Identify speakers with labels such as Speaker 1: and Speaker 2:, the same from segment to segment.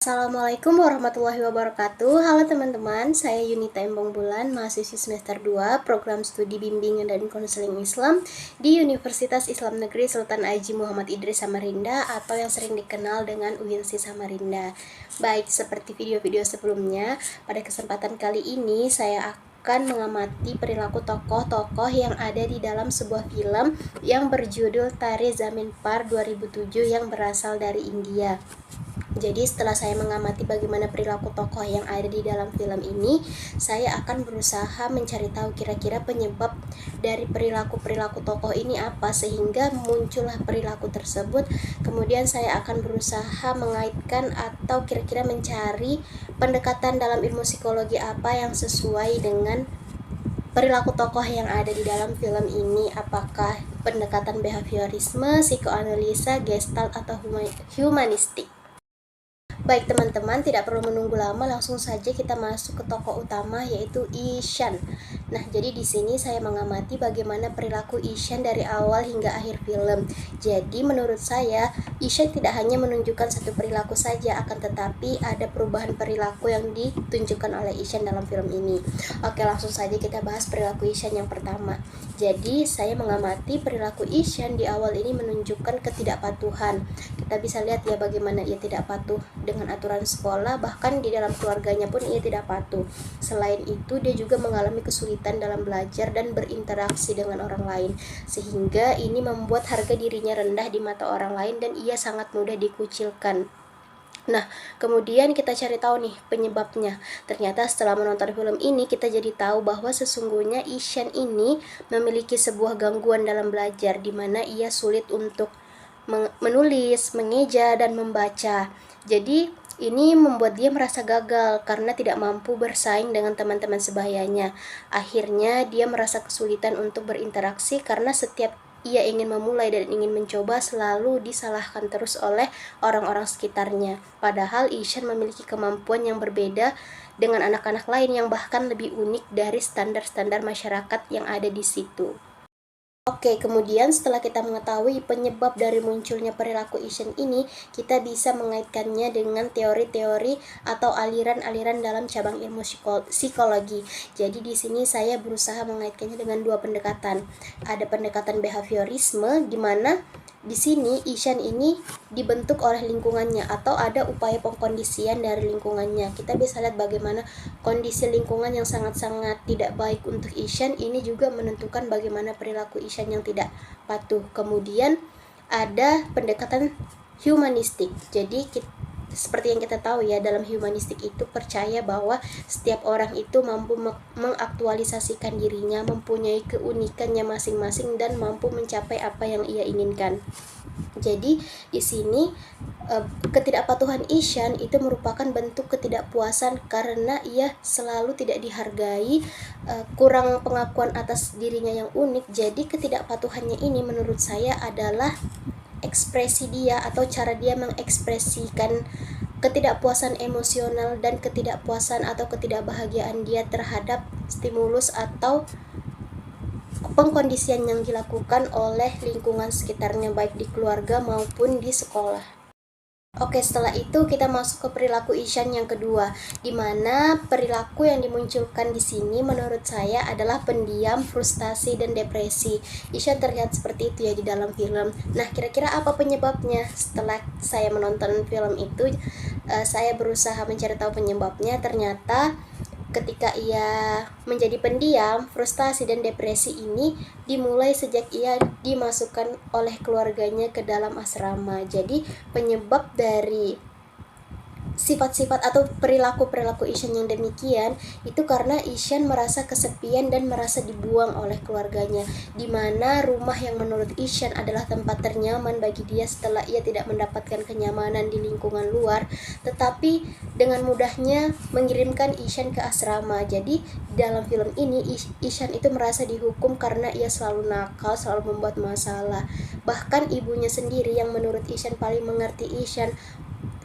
Speaker 1: Assalamualaikum warahmatullahi wabarakatuh. Halo teman-teman, saya Yunita Embong Bulan, mahasiswi semester 2 Program Studi Bimbingan dan Konseling Islam di Universitas Islam Negeri Sultan Haji Muhammad Idris Samarinda atau yang sering dikenal dengan UINSI Samarinda. Baik, seperti video-video sebelumnya, pada kesempatan kali ini saya akan mengamati perilaku tokoh-tokoh yang ada di dalam sebuah film yang berjudul Tare Zameen Par 2007 yang berasal dari India. Jadi setelah saya mengamati bagaimana perilaku tokoh yang ada di dalam film ini, saya akan berusaha mencari tahu kira-kira penyebab dari perilaku-perilaku tokoh ini apa sehingga muncullah perilaku tersebut. Kemudian saya akan berusaha mengaitkan atau kira-kira mencari pendekatan dalam ilmu psikologi apa yang sesuai dengan perilaku tokoh yang ada di dalam film ini. Apakah pendekatan behaviorisme, psikoanalisa, gestalt, atau humanistik. Baik teman-teman, tidak perlu menunggu lama, langsung saja kita masuk ke tokoh utama yaitu Ishan. Nah, jadi di sini saya mengamati bagaimana perilaku Ishan dari awal hingga akhir film. Jadi menurut saya, Ishan tidak hanya menunjukkan satu perilaku saja, akan tetapi ada perubahan perilaku yang ditunjukkan oleh Ishan dalam film ini. Oke, langsung saja kita bahas perilaku Ishan yang pertama. Jadi saya mengamati perilaku Ishan di awal ini menunjukkan ketidakpatuhan. Kita bisa lihat ya bagaimana ia tidak patuh dengan aturan sekolah, bahkan di dalam keluarganya pun ia tidak patuh. Selain itu, dia juga mengalami kesulitan dalam belajar dan berinteraksi dengan orang lain, sehingga ini membuat harga dirinya rendah di mata orang lain dan ia sangat mudah dikucilkan. Nah, kemudian kita cari tahu nih penyebabnya. Ternyata setelah menonton film ini, kita jadi tahu bahwa sesungguhnya Ishan ini memiliki sebuah gangguan dalam belajar, di mana ia sulit untuk menulis, mengeja, dan membaca. Jadi ini membuat dia merasa gagal karena tidak mampu bersaing dengan teman-teman sebayanya. Akhirnya dia merasa kesulitan untuk berinteraksi karena setiap ia ingin memulai dan ingin mencoba selalu disalahkan terus oleh orang-orang sekitarnya. Padahal Ishan memiliki kemampuan yang berbeda dengan anak-anak lain yang bahkan lebih unik dari standar-standar masyarakat yang ada di situ. Oke, kemudian setelah kita mengetahui penyebab dari munculnya perilaku Ishan ini, kita bisa mengaitkannya dengan teori-teori atau aliran-aliran dalam cabang ilmu psikologi. Jadi di sini saya berusaha mengaitkannya dengan dua pendekatan. Ada pendekatan behaviorisme, di mana di sini Ishan ini dibentuk oleh lingkungannya atau ada upaya pengkondisian dari lingkungannya. Kita bisa lihat bagaimana kondisi lingkungan yang sangat-sangat tidak baik untuk Ishan ini juga menentukan bagaimana perilaku Ishan yang tidak patuh. Kemudian ada pendekatan humanistik. Jadi seperti yang kita tahu ya, dalam humanistik itu percaya bahwa setiap orang itu mampu mengaktualisasikan dirinya, mempunyai keunikannya masing-masing dan mampu mencapai apa yang ia inginkan. Jadi di sini ketidakpatuhan Ishan itu merupakan bentuk ketidakpuasan karena ia selalu tidak dihargai, kurang pengakuan atas dirinya yang unik. Jadi ketidakpatuhannya ini menurut saya adalah ekspresi dia atau cara dia mengekspresikan ketidakpuasan emosional dan ketidakpuasan atau ketidakbahagiaan dia terhadap stimulus atau pengkondisian yang dilakukan oleh lingkungan sekitarnya, baik di keluarga maupun di sekolah. Oke, setelah itu kita masuk ke perilaku Ishan yang kedua, di mana perilaku yang dimunculkan di sini menurut saya adalah pendiam, frustasi, dan depresi. Ishan terlihat seperti itu ya di dalam film. Nah, kira-kira apa penyebabnya? Setelah saya menonton film itu, saya berusaha mencari tahu penyebabnya. Ternyata ketika ia menjadi pendiam, frustasi dan depresi ini dimulai sejak ia dimasukkan oleh keluarganya ke dalam asrama. Jadi penyebab dari sifat-sifat atau perilaku-perilaku Ishan yang demikian itu karena Ishan merasa kesepian dan merasa dibuang oleh keluarganya, di mana rumah yang menurut Ishan adalah tempat ternyaman bagi dia setelah ia tidak mendapatkan kenyamanan di lingkungan luar, tetapi dengan mudahnya mengirimkan Ishan ke asrama. Jadi dalam film ini Ishan itu merasa dihukum karena ia selalu nakal, selalu membuat masalah. Bahkan ibunya sendiri yang menurut Ishan paling mengerti Ishan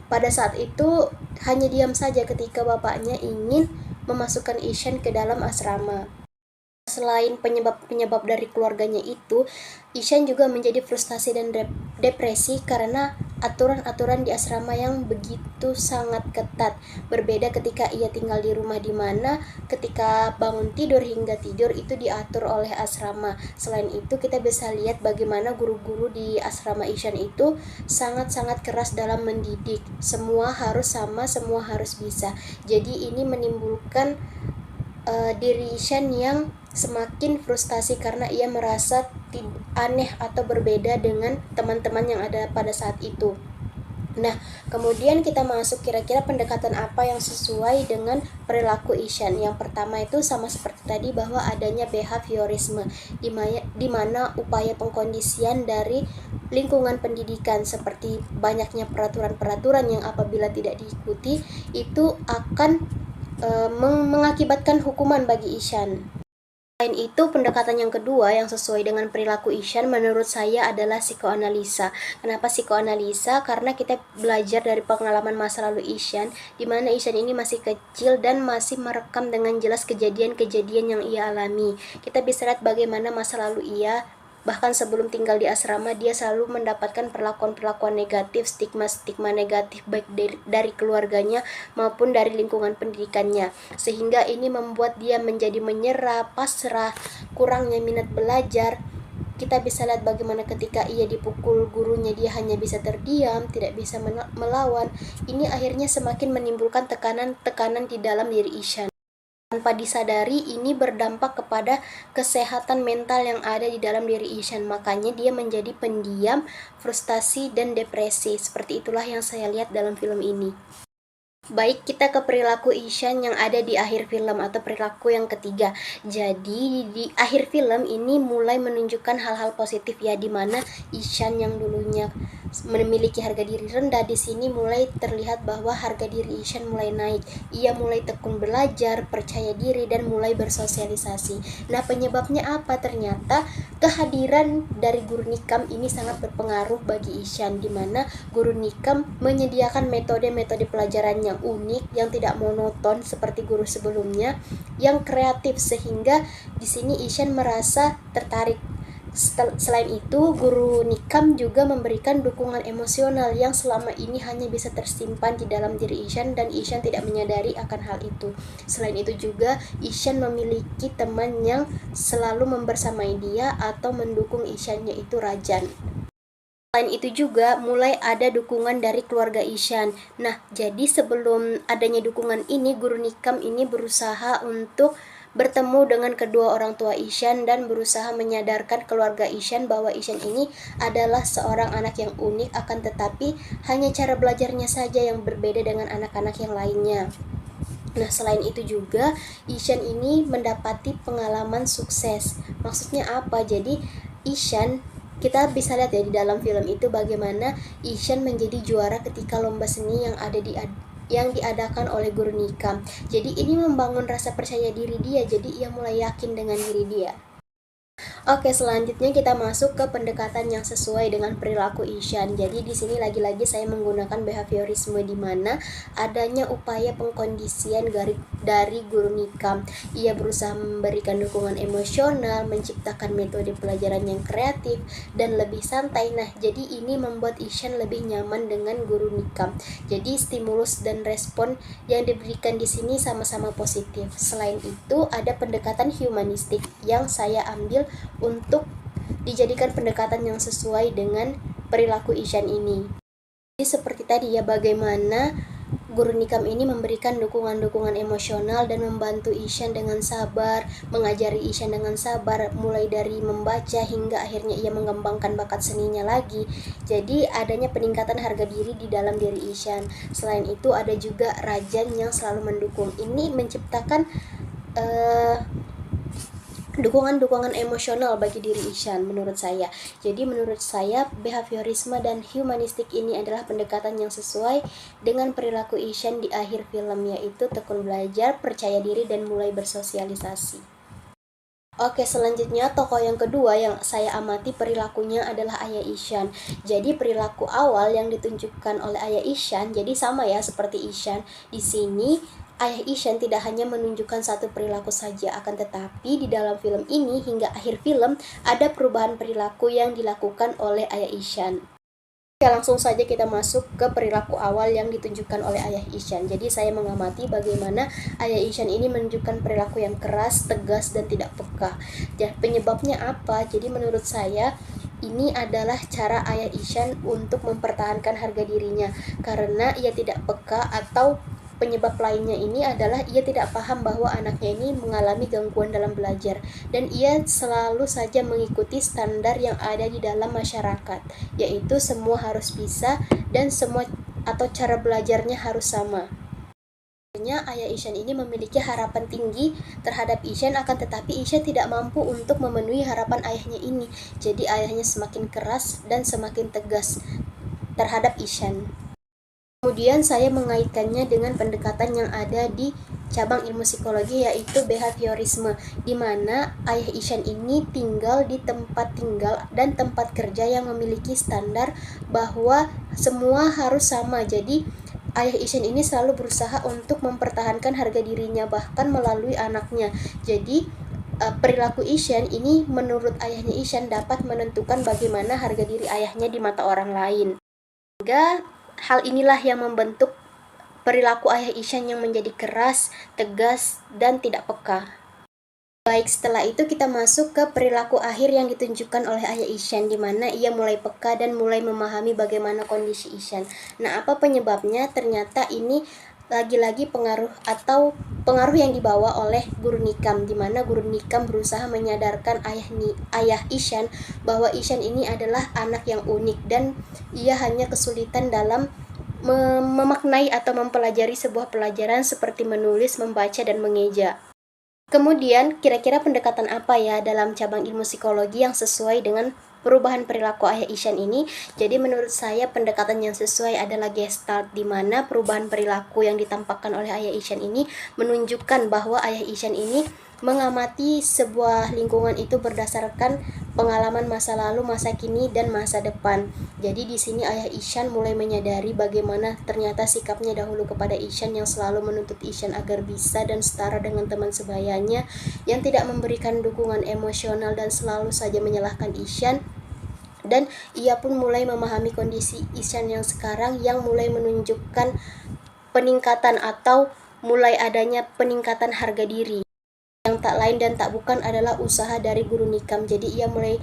Speaker 1: pada saat itu hanya diam saja ketika bapaknya ingin memasukkan Ishan ke dalam asrama. Selain penyebab-penyebab dari keluarganya itu, Ishan juga menjadi frustasi dan depresi karena aturan-aturan di asrama yang begitu sangat ketat. Berbeda ketika ia tinggal di rumah, di mana ketika bangun tidur hingga tidur itu diatur oleh asrama. Selain itu kita bisa lihat bagaimana guru-guru di asrama Ishan itu sangat-sangat keras dalam mendidik. Semua harus sama, semua harus bisa. Jadi ini menimbulkan diri Ishan yang semakin frustasi karena ia merasa aneh atau berbeda dengan teman-teman yang ada pada saat itu. Nah, kemudian kita masuk kira-kira pendekatan apa yang sesuai dengan perilaku Ishan. Yang pertama itu sama seperti tadi, bahwa adanya behaviorisme, di mana upaya pengkondisian dari lingkungan pendidikan, seperti banyaknya peraturan-peraturan yang apabila tidak diikuti itu akan mengakibatkan hukuman bagi Ishan. Selain itu, pendekatan yang kedua yang sesuai dengan perilaku Ishan menurut saya adalah psikoanalisa. Kenapa psikoanalisa? Karena kita belajar dari pengalaman masa lalu Ishan, di mana Ishan ini masih kecil dan masih merekam dengan jelas kejadian-kejadian yang ia alami. Kita bisa lihat bagaimana masa lalu ia, bahkan sebelum tinggal di asrama, dia selalu mendapatkan perlakuan-perlakuan negatif, stigma-stigma negatif baik dari keluarganya maupun dari lingkungan pendidikannya, sehingga ini membuat dia menjadi menyerah, pasrah, kurangnya minat belajar. Kita bisa lihat bagaimana ketika ia dipukul gurunya, dia hanya bisa terdiam, tidak bisa melawan. Ini akhirnya semakin menimbulkan tekanan-tekanan di dalam diri Ishan. Tanpa disadari, ini berdampak kepada kesehatan mental yang ada di dalam diri Ishan. Makanya dia menjadi pendiam, frustasi, dan depresi. Seperti itulah yang saya lihat dalam film ini. Baik, kita ke perilaku Ishan yang ada di akhir film atau perilaku yang ketiga. Jadi di akhir film ini mulai menunjukkan hal-hal positif ya, dimana Ishan yang dulunya memiliki harga diri rendah, di sini mulai terlihat bahwa harga diri Ishan mulai naik. Ia mulai tekun belajar, percaya diri, dan mulai bersosialisasi. Nah, penyebabnya apa? Ternyata kehadiran dari guru nikam ini sangat berpengaruh bagi Ishan, dimana guru nikam menyediakan metode-metode pelajaran yang unik, yang tidak monoton seperti guru sebelumnya, yang kreatif, sehingga di sini Ishan merasa tertarik. Selain itu, guru nikam juga memberikan dukungan emosional yang selama ini hanya bisa tersimpan di dalam diri Ishan, dan Ishan tidak menyadari akan hal itu. Selain itu juga, Ishan memiliki teman yang selalu membersamai dia atau mendukung Ishan, yaitu Rajan. Selain itu juga mulai ada dukungan dari keluarga Ishan. Nah, jadi sebelum adanya dukungan ini, guru nikam ini berusaha untuk bertemu dengan kedua orang tua Ishan dan berusaha menyadarkan keluarga Ishan bahwa Ishan ini adalah seorang anak yang unik, akan tetapi hanya cara belajarnya saja yang berbeda dengan anak-anak yang lainnya. Nah, selain itu juga Ishan ini mendapati pengalaman sukses. Maksudnya apa? Jadi Ishan, kita bisa lihat ya di dalam film itu bagaimana Ishan menjadi juara ketika lomba seni yang diadakan oleh guru nikam. Jadi ini membangun rasa percaya diri dia, jadi ia mulai yakin dengan diri dia. Oke, selanjutnya kita masuk ke pendekatan yang sesuai dengan perilaku Ishan. Jadi di sini lagi-lagi saya menggunakan behaviorisme, di mana adanya upaya pengkondisian dari guru nikam. Ia berusaha memberikan dukungan emosional, menciptakan metode pelajaran yang kreatif dan lebih santai. Nah, jadi ini membuat Ishan lebih nyaman dengan guru nikam. Jadi stimulus dan respon yang diberikan di sini sama-sama positif. Selain itu, ada pendekatan humanistik yang saya ambil untuk dijadikan pendekatan yang sesuai dengan perilaku Ishan ini. Jadi seperti tadi ya, bagaimana guru nikam ini memberikan dukungan-dukungan emosional dan membantu Ishan dengan sabar, mengajari Ishan dengan sabar, mulai dari membaca hingga akhirnya ia mengembangkan bakat seninya lagi. Jadi adanya peningkatan harga diri di dalam diri Ishan. Selain itu ada juga Rajan yang selalu mendukung. Ini menciptakan dukungan-dukungan emosional bagi diri Ishan menurut saya. Jadi menurut saya behaviorisme dan humanistik ini adalah pendekatan yang sesuai dengan perilaku Ishan di akhir film, yaitu tekun belajar, percaya diri, dan mulai bersosialisasi. Oke, selanjutnya tokoh yang kedua yang saya amati perilakunya adalah Ayah Ishan. Jadi perilaku awal yang ditunjukkan oleh Ayah Ishan, jadi sama ya seperti Ishan. Di sini Ayah Ishan tidak hanya menunjukkan satu perilaku saja, akan tetapi di dalam film ini hingga akhir film ada perubahan perilaku yang dilakukan oleh Ayah Ishan. Ya, langsung saja kita masuk ke perilaku awal yang ditunjukkan oleh ayah Ishan. Jadi saya mengamati bagaimana ayah Ishan ini menunjukkan perilaku yang keras, tegas, dan tidak peka. Dan penyebabnya apa? Jadi menurut saya ini adalah cara ayah Ishan untuk mempertahankan harga dirinya, karena ia tidak peka, atau penyebab lainnya ini adalah ia tidak paham bahwa anaknya ini mengalami gangguan dalam belajar, dan ia selalu saja mengikuti standar yang ada di dalam masyarakat, yaitu semua harus bisa dan semua atau cara belajarnya harus sama. Ayah Ishan ini memiliki harapan tinggi terhadap Ishan, akan tetapi Ishan tidak mampu untuk memenuhi harapan ayahnya ini. Jadi ayahnya semakin keras dan semakin tegas terhadap Ishan. Kemudian saya mengaitkannya dengan pendekatan yang ada di cabang ilmu psikologi, yaitu behaviorisme, di mana ayah Ishan ini tinggal di tempat tinggal dan tempat kerja yang memiliki standar bahwa semua harus sama. Jadi ayah Ishan ini selalu berusaha untuk mempertahankan harga dirinya, bahkan melalui anaknya. Jadi perilaku Ishan ini menurut ayahnya Ishan dapat menentukan bagaimana harga diri ayahnya di mata orang lain. Sehingga hal inilah yang membentuk perilaku ayah Ishan yang menjadi keras, tegas, dan tidak peka. Baik, setelah itu kita masuk ke perilaku akhir yang ditunjukkan oleh ayah Ishan, di mana ia mulai peka dan mulai memahami bagaimana kondisi Ishan. Nah, apa penyebabnya? Ternyata ini lagi-lagi pengaruh yang dibawa oleh guru nikam, di mana guru nikam berusaha menyadarkan ayah Ishan bahwa Ishan ini adalah anak yang unik dan ia hanya kesulitan dalam memaknai atau mempelajari sebuah pelajaran seperti menulis, membaca, dan mengeja. Kemudian, kira-kira pendekatan apa ya dalam cabang ilmu psikologi yang sesuai dengan perubahan perilaku ayah Ishan ini? Jadi menurut saya pendekatan yang sesuai adalah Gestalt, di mana perubahan perilaku yang ditampakkan oleh ayah Ishan ini menunjukkan bahwa ayah Ishan ini mengamati sebuah lingkungan itu berdasarkan pengalaman masa lalu, masa kini, dan masa depan. Jadi di sini ayah Ishan mulai menyadari bagaimana ternyata sikapnya dahulu kepada Ishan yang selalu menuntut Ishan agar bisa dan setara dengan teman sebayanya, yang tidak memberikan dukungan emosional dan selalu saja menyalahkan Ishan. Dan ia pun mulai memahami kondisi Ishan yang sekarang, yang mulai menunjukkan peningkatan atau mulai adanya peningkatan harga diri, yang tak lain dan tak bukan adalah usaha dari guru nikam. Jadi ia mulai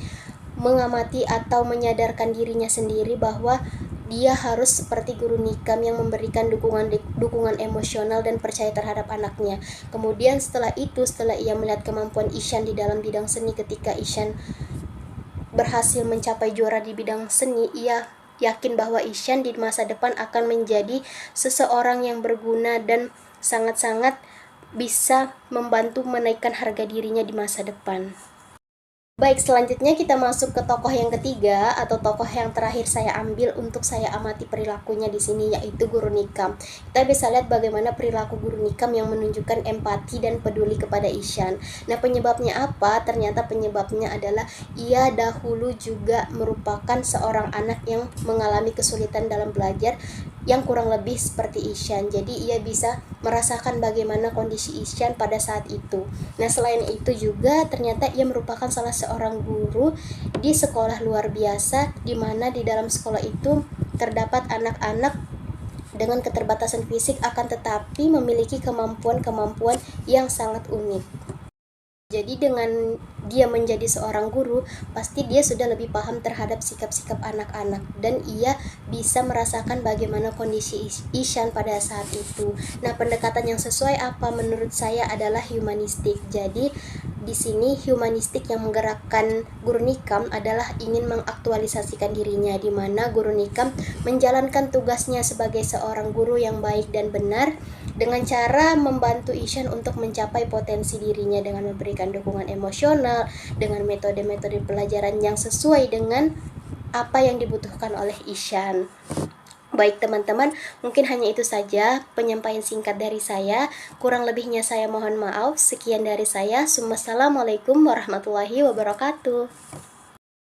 Speaker 1: mengamati atau menyadarkan dirinya sendiri bahwa dia harus seperti guru nikam yang memberikan dukungan emosional dan percaya terhadap anaknya. Kemudian setelah ia melihat kemampuan Ishan di dalam bidang seni, ketika Ishan berhasil mencapai juara di bidang seni, ia yakin bahwa Ishan di masa depan akan menjadi seseorang yang berguna dan sangat-sangat bisa membantu menaikkan harga dirinya di masa depan. Baik, selanjutnya kita masuk ke tokoh yang ketiga atau tokoh yang terakhir saya ambil untuk saya amati perilakunya di sini, yaitu guru nikam. Kita bisa lihat bagaimana perilaku guru nikam yang menunjukkan empati dan peduli kepada Ishan. Nah, penyebabnya apa? Ternyata penyebabnya adalah ia dahulu juga merupakan seorang anak yang mengalami kesulitan dalam belajar, yang kurang lebih seperti Ishan. Jadi ia bisa merasakan bagaimana kondisi Ishan pada saat itu. Nah, selain itu juga ternyata ia merupakan salah seorang guru di sekolah luar biasa, di mana di dalam sekolah itu terdapat anak-anak dengan keterbatasan fisik, akan tetapi memiliki kemampuan-kemampuan yang sangat unik. Jadi dengan dia menjadi seorang guru, pasti dia sudah lebih paham terhadap sikap-sikap anak-anak, dan ia bisa merasakan bagaimana kondisi Ishan pada saat itu. Nah, pendekatan yang sesuai apa menurut saya adalah humanistik. Jadi di sini humanistik yang menggerakkan guru nikam adalah ingin mengaktualisasikan dirinya, di mana guru nikam menjalankan tugasnya sebagai seorang guru yang baik dan benar dengan cara membantu Ishan untuk mencapai potensi dirinya dengan memberikan dukungan emosional, dengan metode-metode pelajaran yang sesuai dengan apa yang dibutuhkan oleh Ishan. Baik teman-teman, mungkin hanya itu saja penyampaian singkat dari saya. Kurang lebihnya saya mohon maaf. Sekian dari saya. Wassalamualaikum warahmatullahi wabarakatuh.